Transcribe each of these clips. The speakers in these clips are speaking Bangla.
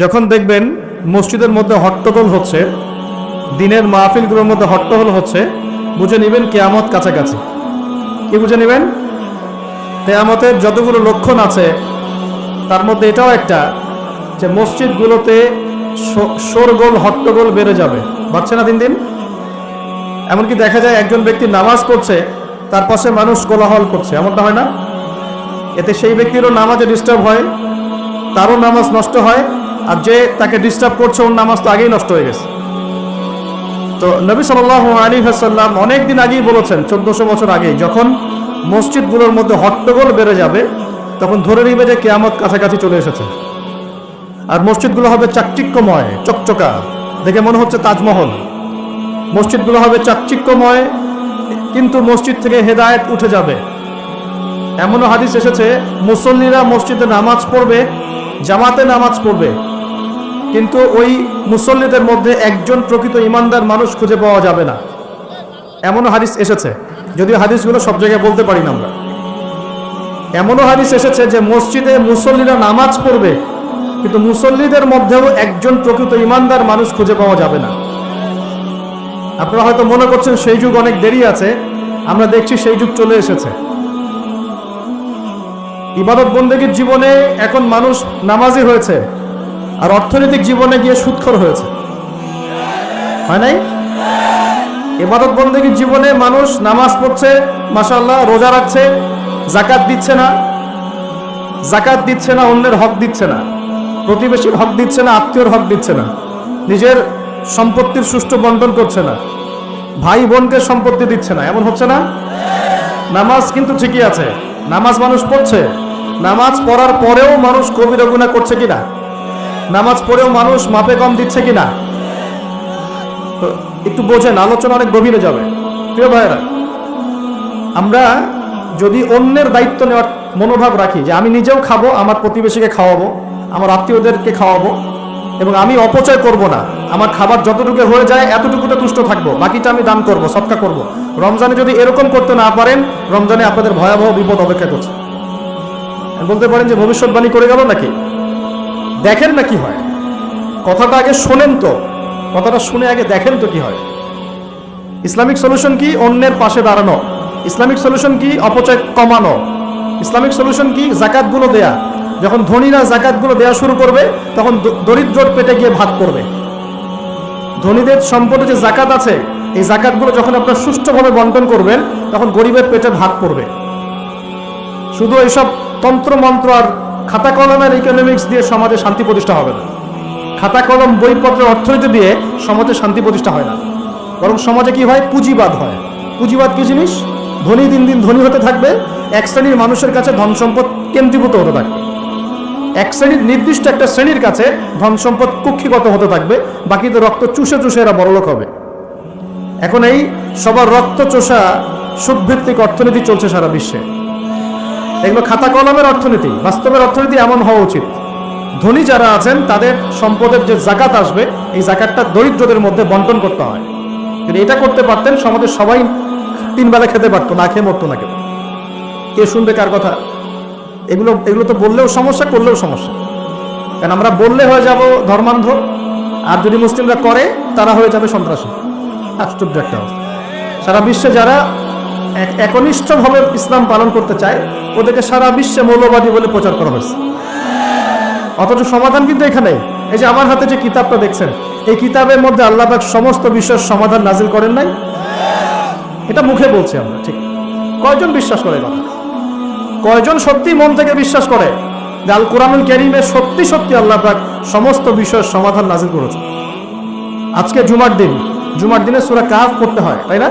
যখন দেখবেন মসজিদের মধ্যে হট্টগোল হচ্ছে, দিনের মাহফিলগুলোর মধ্যে হট্টগোল হচ্ছে, বুঝে নেবেন কিয়ামত কাছাকাছি। কি বুঝে নেবেন? কিয়ামতের যতগুলো লক্ষণ আছে তার মধ্যে এটাও একটা, যে মসজিদগুলোতে শোরগোল হট্টগোল বেড়ে যাবে। বাড়ছে না দিন দিন? এমনকি দেখা যায় একজন ব্যক্তি নামাজ পড়ছে, তার পাশে মানুষ কোলাহল করছে, এমনটা হয় না? এতে সেই ব্যক্তিরও নামাজে ডিস্টার্ব হয়, তারও নামাজ নষ্ট হয়, আর যে তাকে ডিস্টার্ব করছে ওর নামাজ তো আগেই নষ্ট হয়ে গেছে। তো নবী সাল্লাল্লাহু আলাইহি ওয়াসাল্লাম অনেক দিন আগেই বলেছেন, 1400 বছর আগেই, যখন মসজিদগুলোর মধ্যে হট্টগোল বেড়ে যাবে তখন ধরে নিবে যে কিয়ামত কাছাকাছি চলে এসেছে। আর মসজিদগুলো হবে চাকচিক্যময়, চকচকা, দেখে মনে হচ্ছে তাজমহল। মসজিদগুলো হবে চাকচিক্যময়, কিন্তু মসজিদ থেকে হেদায়েত উঠে যাবে। এমনও হাদিস এসেছে, মুসল্লিরা মসজিদে নামাজ পড়বে, জামাতে নামাজ পড়বে, কিন্তু ওই মুসল্লিদের মধ্যে একজন প্রকৃত ইমানদার মানুষ খুঁজে পাওয়া যাবে না। এমনও হাদিস এসেছে, যদিও হাদিসগুলো সব জায়গায় বলতে পারি না আমরা। এমনও হাদিস এসেছে যে মসজিদে মুসল্লিরা নামাজ পড়বে, কিন্তু মুসল্লিদের মধ্যেও একজন প্রকৃত ইমানদার মানুষ খুঁজে পাওয়া যাবে না। আপনারা হয়তো মনে করছেন সেই যুগ অনেক দেরি আছে, আমরা দেখছি সেই যুগ চলে এসেছে। ইবাদত বন্দেগীর জীবনে এখন মানুষ নামাজি হয়েছে, আর অর্থনৈতিক জীবনে গিয়ে সুদখোর হয়েছে, হয় নাই? ইবাদত বন্দেগীর জীবনে মানুষ নামাজ পড়ছে, মাশাআল্লাহ, রোজা রাখছে, যাকাত দিচ্ছে না, অন্যের হক দিচ্ছে না, প্রতিবেশীর হক দিচ্ছে না, আত্মীয়র হক দিচ্ছে না, নিজের সম্পত্তির সুষ্ঠু বন্টন করছে না, ভাই বোনকে সম্পত্তি দিচ্ছে না। এমন হচ্ছে না? নামাজ কিন্তু ঠিকই আছে, নামাজ মানুষ পড়ছে, নামাজ পড়ার পরেও মানুষ কবিরা গুনাহ করছে কিনা, নামাজ পড়েও মানুষ মাপে কম দিচ্ছে কিনা, তো একটু বোঝেন, আলোচনা অনেক গভীরে যাবে। প্রিয় ভাইয়েরা, আমরা যদি অন্যের দায়িত্ব নেওয়ার মনোভাব রাখি, যে আমি নিজেও খাবো, আমার প্রতিবেশীকে খাওয়াবো, আমার আত্মীয়দেরকে খাওয়াবো, এবং আমি অপচয় করব না, আমার খাবার যতটুকু হয়ে যায় এতটুকুতে তুষ্ট থাকবো, বাকিটা আমি দান করব, সদকা করব। রমজানে যদি এরকম করতে না পারেন, রমজানে আপনাদের ভয়াবহ বিপদ অপেক্ষা করছে। বলতে পারেন যে ভবিষ্যৎবাণী করে গেল নাকি? দেখেন না কি হয়, কথাটা আগে শোনেন তো, কথাটা শুনে আগে দেখেন তো কি হয়। ইসলামিক সলিউশন কি? অন্যের পাশে দাঁড়ানো। ইসলামিক সলিউশন কি? অপচয় কমানো। ইসলামিক সলিউশন কি? জাকাতগুলো দেয়া। যখন ধনীরা জাকাতগুলো দেয়া শুরু করবে, তখন দরিদ্রর পেটে গিয়ে ভাত পড়বে। ধনীদের সম্পদে যে জাকাত আছে, এই জাকাতগুলো যখন আপনারা সুষ্ঠুভাবে বন্টন করবেন, তখন গরিবের পেটে ভাত পড়বে। শুধু এইসব তন্ত্র মন্ত্র আর খাতা কলমের ইকোনমিক্স দিয়ে সমাজে শান্তি প্রতিষ্ঠা হবে না। খাতা কলম বইপত্রের অর্থনীতি দিয়ে সমাজে শান্তি প্রতিষ্ঠা হয় না, বরং সমাজে কি হয়? পুঁজিবাদ হয়। পুঁজিবাদ কি জিনিস? ধনী দিন দিন ধনী হতে থাকবে, এক শ্রেণীর মানুষের কাছে ধন সম্পদ কেন্দ্রীভূত হতে থাকবে, এক শ্রেণীর নির্দিষ্ট একটা শ্রেণীর কাছে ধন সম্পদ কুক্ষিগত হতে থাকবে, বাকিদের রক্ত চুষে চুষে এরা বড়লোক হবে। এখন এই সবার রক্ত চোষা সুদভিত্তিক অর্থনীতি চলছে সারা বিশ্বে। এগুলো খাতা কলমের অর্থনীতি। বাস্তবের অর্থনীতি এমন হওয়া উচিত, ধনী যারা আছেন তাদের সম্পদের যে জাকাত আসবে, এই জাকাতটা দরিদ্রদের মধ্যে বন্টন করতে হয়। যদি এটা করতে পারতেন, সমাজের সবাই 3 বেলা খেতে পারতো, না খেয়ে মরতো না কেউ। কে শুনবে কার কথা? এগুলো তো বললেও সমস্যা, করলেও সমস্যা। কারণ আমরা বললে হয়ে যাব ধর্মান্ধ, আর যদি মুসলিমরা করে তারা হয়ে যাবে সন্ত্রাসী। আশ্চর্য একটা অবস্থা। সারা বিশ্বে যারা একনিষ্ঠভাবে ইসলাম পালন করতে চায়, ওদেরকে সারা বিশ্বে মৌলবাদী বলে প্রচার করা হয়েছে। অথচ সমাধান কিন্তু এখানেই। এই যে আমার হাতে যে কিতাবটা দেখছেন, এই কিতাবের মধ্যে আল্লাহ পাক সমস্ত বিষয়ের সমাধান নাজিল করেন নাই? এটা মুখে বলছি আমরা, ঠিক। কয়জন বিশ্বাস করে কথা? কয়জন সত্যি মন থেকে বিশ্বাস করে যে আল কোরআনুল কারীমে সত্যি সত্যি আল্লাহ পাক সমস্ত বিষয়ের সমাধান নাজিল করেছে? আজকে জুমার দিনে সূরা কাহফ পড়তে হয়, তাই না?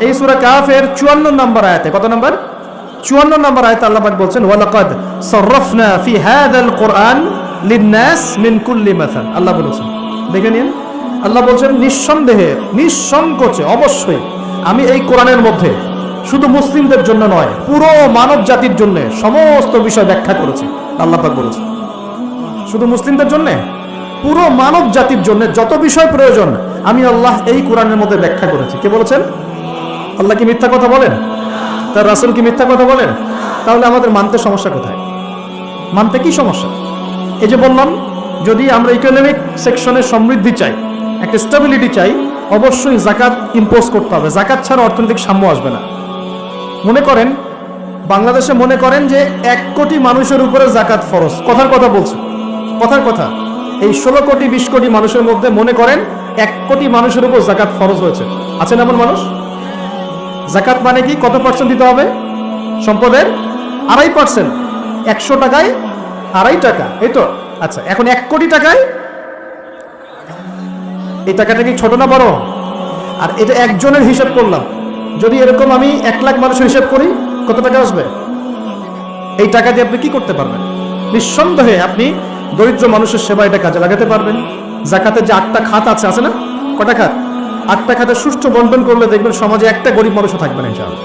এই সূরা কাহফের 54 নম্বর আয়াতে, কত নম্বর? 54 নম্বর আয়াতে আল্লাহ পাক বলছেন, ওয়ালাকাদ সাররাফনা ফি হাযাল কুরআন লিন-নাস মিন কুল্লি মাসাল। আল্লাহ বলেছেন, দেখে নিন, আল্লাহ বলছেন নিঃসন্দেহে, নিঃসংকোচে, অবশ্যই আমি এই কোরআনের মধ্যে শুধু মুসলিমদের জন্য নয়, পুরো মানব জাতির জন্য সমস্ত বিষয় ব্যাখ্যা করেছি। আল্লাহ পাক বলেছেন শুধু মুসলিমদের জন্য, পুরো মানব জাতির জন্য যত বিষয় প্রয়োজন আমি আল্লাহ এই কোরআনের মধ্যে ব্যাখ্যা করেছি। কে বলেছেন? আল্লাহ কি মিথ্যা কথা বলেন? তার রাসূল কি মিথ্যা কথা বলেন? তাহলে আমাদের মানতে সমস্যা কোথায়? মানতে কি সমস্যা? এই যে বললাম যদি আমরা ইকোনমিক সেকশনে সমৃদ্ধি চাই, একটা স্টেবিলিটি চাই, অবশ্যই জাকাত ইম্পোজ করতে হবে। জাকাত ছাড়া অর্থনৈতিক সাম্য আসবে না। মনে করেন বাংলাদেশে মনে করেন যে 1 কোটি মানুষের উপরে জাকাত ফরজ, কথার কথা বলছে, কথার কথা। এই 16 কোটি 20 কোটি মানুষের মধ্যে মনে করেন 1 কোটি মানুষের উপর জাকাত ফরজ হয়েছে। আছেন এমন মানুষ? জাকাত মানে কি? কত পার্সেন্ট দিতে হবে সম্পদের? 2.5%। 100 টাকায় 2.5 টাকা, এই তো। আচ্ছা, এখন 1 কোটি টাকায় এই টাকাটা কি ছোট না বড়? আর এটা একজনের হিসাব করলাম, যদি এরকম আমি 1 লাখ মানুষের হিসাব করি কত টাকা আসবে? এই টাকা দিয়ে আপনি কি করতে পারবেন? নিঃসন্দেহে আপনি দরিদ্র মানুষের সেবা এটা কাজে লাগাতে পারবেন। জাকাতের যে 8টা খাত আছে না? কটা খাত? 8টা খাতে সুষ্ঠু বন্টন করলে দেখবেন সমাজে একটা গরিব মানুষও থাকবে না ইনশাআল্লাহ,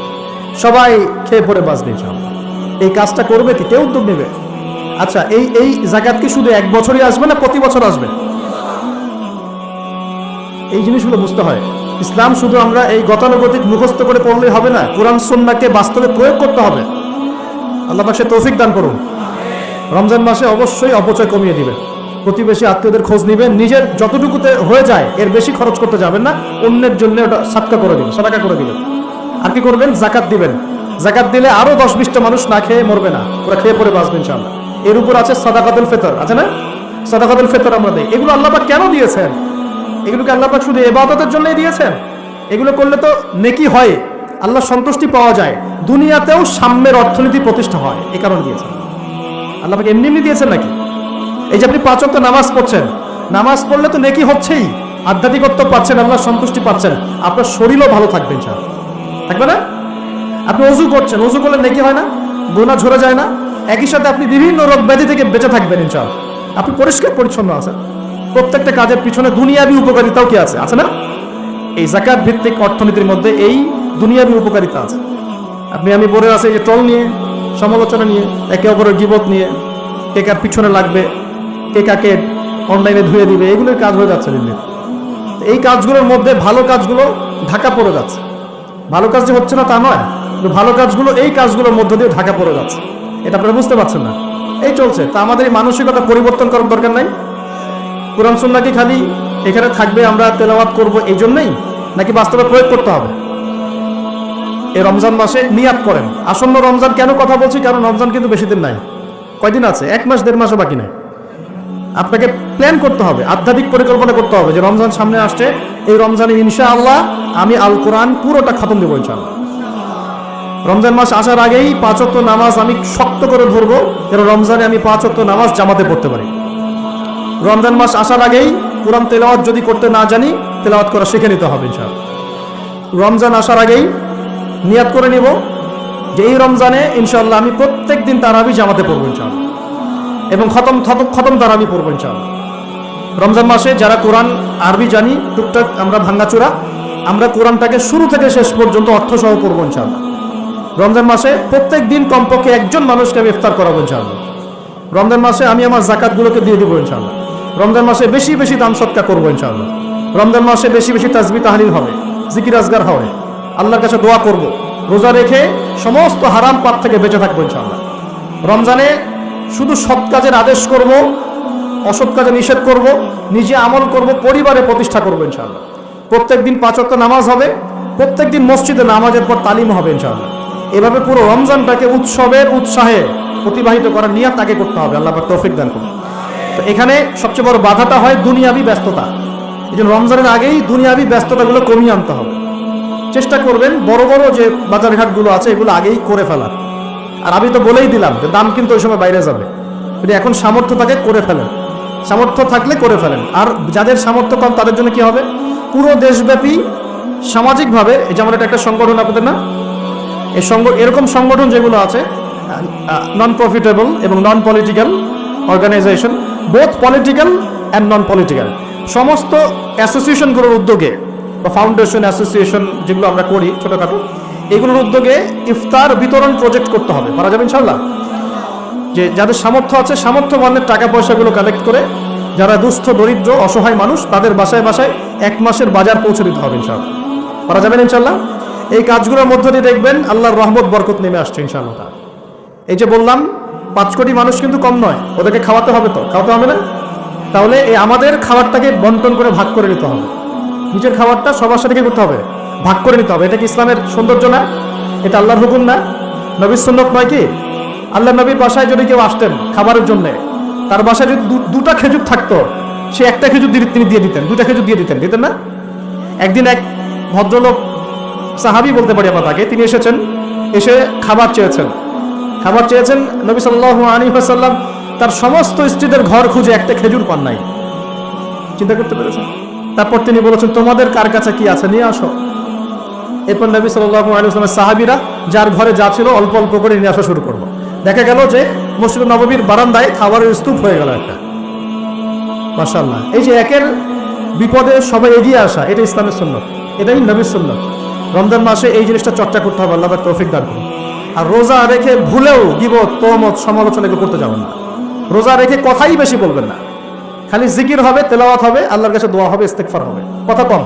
সবাই খেয়ে পড়ে বাঁচবে ইনশাআল্লাহ। এই কাজটা করবে কি? কেউ উদ্যোগ নেবে? আচ্ছা, এই জাকাত কি শুধু 1 বছরই আসবে না প্রতি বছর আসবে? এই জিনিসগুলো বুঝতে হয়। ইসলাম শুধু আমরা এই গতানুগতিক মুখস্থ করে পড়লেই হবে না, কোরআন সুন্নাহকে বাস্তবে প্রয়োগ করতে হবে। আল্লাহ পাক সে তৌফিক দান করুন। রমজান মাসে অবশ্যই অপচয় কমিয়ে দিবেন, প্রতিবেশী আত্মীয়দের খোঁজ নেবেন, নিজের যতটুকুতে হয়ে যায় এর বেশি খরচ করতে যাবেন না, অন্যের জন্য ওটা সাদকা করে দিবেন, সাদাকা করে দিবেন। আর কি করবেন? জাকাত দিবেন। জাকাত দিলে আরো 10-20টা মানুষ না খেয়ে মরবে না, ওরা খেয়ে পরে বাঁচবে ইনশাআল্লাহ। এর উপর আছে সাদাকাতুল ফিতর, আছে না? সাদাকাতুল ফিতর আমরা দেই। এগুলো আল্লাহ পাক কেন দিয়েছেন? এগুলোকে আল্লাহ পাক শুধু ইবাদতের জন্যই দিয়েছেন? এগুলো করলে তো নেকি হয়, আল্লাহ সন্তুষ্টি পাওয়া যায়, দুনিয়াতেও সাম্যের অর্থনীতি প্রতিষ্ঠা হয়, এই কারণে দিয়েছেন। আল্লাহ পাক এমনি এমনি দিয়েছেন নাকি? এই যে আপনি 5 ওয়াক্ত নামাজ পড়ছেন, নামাজ পড়লে তো নেকি হচ্ছেই, আধ্যাত্মিকত্ব পাচ্ছেন, আল্লাহ সন্তুষ্টি পাচ্ছেন, আপনার শরীরও ভালো থাকবে ইনশাআল্লাহ, থাকবে না? আপনি ওযু করছেন, ওযু করলে নেকি হয় না? গুনাহ ঝরে যায় না? একই সাথে আপনি বিভিন্ন রোগ ব্যাধি থেকে বেঁচে থাকবেন ইনশাআল্লাহ। আপনি পরিষ্কার পরিচ্ছন্ন আছেন। প্রত্যেকটা কাজের পিছনে দুনিয়াবি উপকারিতাও কি আছে? আছে না? এই যাকাত ভিত্তিক অর্থনীতির মধ্যে এই দুনিয়াবি উপকারিতা আছে। আপনি আমি পড়ে আছে যে টল নিয়ে, সমালোচনা নিয়ে, একে অপরের গীবত নিয়ে, কে কার পিছনে লাগবে, কে কাকে অনলাইনে ধুয়ে দিবে, এগুলোর কাজ হয়ে যাচ্ছে দিন দিন। এই কাজগুলোর মধ্যে ভালো কাজগুলো ঢাকা পড়ে যাচ্ছে। ভালো কাজ যে হচ্ছে না তা নয়, কিন্তু ভালো কাজগুলো এই কাজগুলোর মধ্য দিয়ে ঢাকা পড়ে যাচ্ছে, এটা আপনারা বুঝতে পারছেন না। এই চলছে। তা আমাদের এই মানসিকতা পরিবর্তন করার দরকার নাই? কোরআন সুন্নাহ কি খালি এখানে থাকবে, আমরা তেলাওয়াত করব এই জন্যই, নাকি বাস্তবে প্রয়োগ করতে হবে? এই রমজান মাসে নিয়াত করেন। আসন্ন রমজান কেন কথা বলছি? কারণ রমজান কিন্তু বেশি দিন নাই। কয়দিন আছে? 1 মাস 1.5 মাসও বাকি নাই। আপনাকে প্ল্যান করতে হবে, আধ্যাত্মিক পরিকল্পনা করতে হবে যে রমজান সামনে আসছে, এই রমজানে ইনশাআল্লাহ আমি আল কোরআন পুরোটা খতম দেবো ইনশাআল্লাহ। রমজান মাস আসার আগেই 5 ওয়াক্ত নামাজ আমি শক্ত করে ধরবো, যেন রমজানে আমি 5 ওয়াক্ত নামাজ জামাতে পড়তে পারি। রমজান মাস আসার আগেই কোরআন তেলাওয়াত যদি করতে না জানি, তেলাওয়াত করা শিখে নিতে হবে ইনশাআল্লাহ। রমজান আসার আগেই নিয়াত করে নিব যে এই রমজানে ইনশাআল্লাহ আমি প্রত্যেক দিন তারাবি জামাতে পড়বো ইনশাআল্লাহ, এবং খতম তারাবি পড়বো ইনশাআল্লাহ। রমজান মাসে যারা কোরআন আরবি জানি, টুকটাক আমরা ভাঙ্গাচোরা, আমরা কোরআনটাকে শুরু থেকে শেষ পর্যন্ত অর্থসহ পড়বো ইনশাআল্লাহ। রমজান মাসে প্রত্যেক দিন কমপক্ষে একজন মানুষকে আমি ইফতার করাবো ইনশাআল্লাহ। রমজান মাসে আমি আমার যাকাতগুলোকে দিয়ে দিব ইনশাআল্লাহ। রমজান মাসে বেশি বেশি দান সদকা করবো ইনশাআল্লাহ। রমজান মাসে বেশি বেশি তাসবিহ তাহলিল হবে, জিকির আজগার হবে, আল্লাহর কাছে দোয়া করব, রোজা রেখে সমস্ত হারাম পাপ থেকে বেঁচে থাকবো ইনশাআল্লাহ। রমজানে শুধু সৎ কাজের আদেশ করব, অসৎ কাজে নিষেধ করব, নিজে আমল করব, পরিবারে প্রতিষ্ঠা করবো ইনশাআল্লাহ। প্রত্যেক দিন 5 ওয়াক্ত নামাজ হবে, প্রত্যেক দিন মসজিদে নামাজের পর তালিম হবে ইনশাআল্লাহ। এভাবে পুরো রমজানটাকে উৎসবের উৎসাহে অতিবাহিত করার নিয়াত তাকে করতে হবে। আল্লাহ পাক তৌফিক দান করুন। তো এখানে সবচেয়ে বড় বাধাটা হয় দুনিয়াবি ব্যস্ততা। এই জন্য রমজানের আগেই দুনিয়াবি ব্যস্ততাগুলো কমিয়ে আনতে হবে। চেষ্টা করবেন বড় বড় যে বাজারঘাটগুলো আছে এগুলো আগেই করে ফেলার। আর আমি তো বলেই দিলাম যে দাম কিন্তু ওই সময় বাইরে যাবে, যদি এখন সামর্থ্য থাকে করে ফেলেন, সামর্থ্য থাকলে করে ফেলেন। আর যাদের সামর্থ্য কম তাদের জন্য কি হবে, পুরো দেশব্যাপী সামাজিকভাবে, যেমন এটা একটা সংগঠন আপনাদের না, এই এরকম সংগঠন যেগুলো আছে নন প্রফিটেবল এবং non political organisation, both political and non political, সমস্ত অ্যাসোসিয়েশনগুলোর উদ্যোগে বা ফাউন্ডেশন অ্যাসোসিয়েশন যেগুলো আমরা করি ছোটোখাটো, এগুলোর উদ্যোগে ইফতার বিতরণ প্রজেক্ট করতে হবে। পারা যাবে ইনশাল্লাহ। যে যাদের সামর্থ্য আছে সামর্থ্য মানের টাকা পয়সাগুলো কালেক্ট করে যারা দুস্থ দরিদ্র অসহায় মানুষ তাদের বাসায় বাসায় 1 মাসের বাজার পৌঁছে দিতে হবে ইনশাআল্লাহ। পারা যাবেন ইনশাল্লাহ। এই কাজগুলোর মধ্য দিয়ে দেখবেন আল্লাহর রহমত বরকত নেমে আসছে ইনশাআল্লাহ। এই যে বললাম 5 কোটি মানুষ কিন্তু কম নয়, ওদেরকে খাওয়াতে হবে, তো খাওয়াতে হবে না? তাহলে এই আমাদের খাবারটাকে বন্টন করে ভাগ করে নিতে হবে। নিজের খাবারটা সবার সাথে কি করতে হবে? ভাগ করে নিতে হবে। এটা কি ইসলামের সৌন্দর্য না? এটা আল্লাহর হুকুম না? নবীর সুন্নত নয় কি? আল্লাহ নবীর বাসায় যদি কেউ আসতেন খাবারের জন্য, তার বাসায় যদি দুটা খেজুর থাকতো, সে একটা খেজুর তিনি দিয়ে দিতেন, দুটা খেজুর দিয়ে দিতেন, দিতেন না? একদিন এক ভদ্রলোক, সাহাবী বলতে পারি আমরা তাকে, তিনি এসেছেন, এসে খাবার চেয়েছেন। নবী সাল্লাল্লাহু আলাইহি ওয়াসাল্লাম তার সমস্ত স্ত্রীদের ঘর খুঁজে একটা খেজুর পান নাই। চিন্তা করতে পেরেছেন? তারপর তিনি বলেছেন, তোমাদের কার কাছে কি আছে নিয়ে আসো। এরপর নবী সাল্লাল্লাহু আলাইহি ওয়াসাল্লামের সাহাবীরা যার ঘরে যা ছিল অল্প অল্প করে নিয়ে আসা শুরু করলো। দেখা গেল যে মসজিদ নববীর বারান্দায় খাবারের স্তূপ হয়ে গেল একটা। মাশাআল্লাহ। এই যে একের বিপদে সবাই এগিয়ে আসা, এটা ইসলামের সুন্নাত, এটাই নবীর সুন্নাত। রমজান মাসে এই জিনিসটা চর্চা করতে হবে, আল্লাহ পাক তৌফিক দান করুন। আর রোজা রেখে ভুলেও গীবত, তহমত, সমালোচনা করতে যাবেন না। রোজা রেখে কথাই বেশি বলবেন না, খালি জিকির হবে, তেলাওয়াত হবে, আল্লাহর কাছে দোয়া হবে, ইস্তেগফার হবে, কথা কম।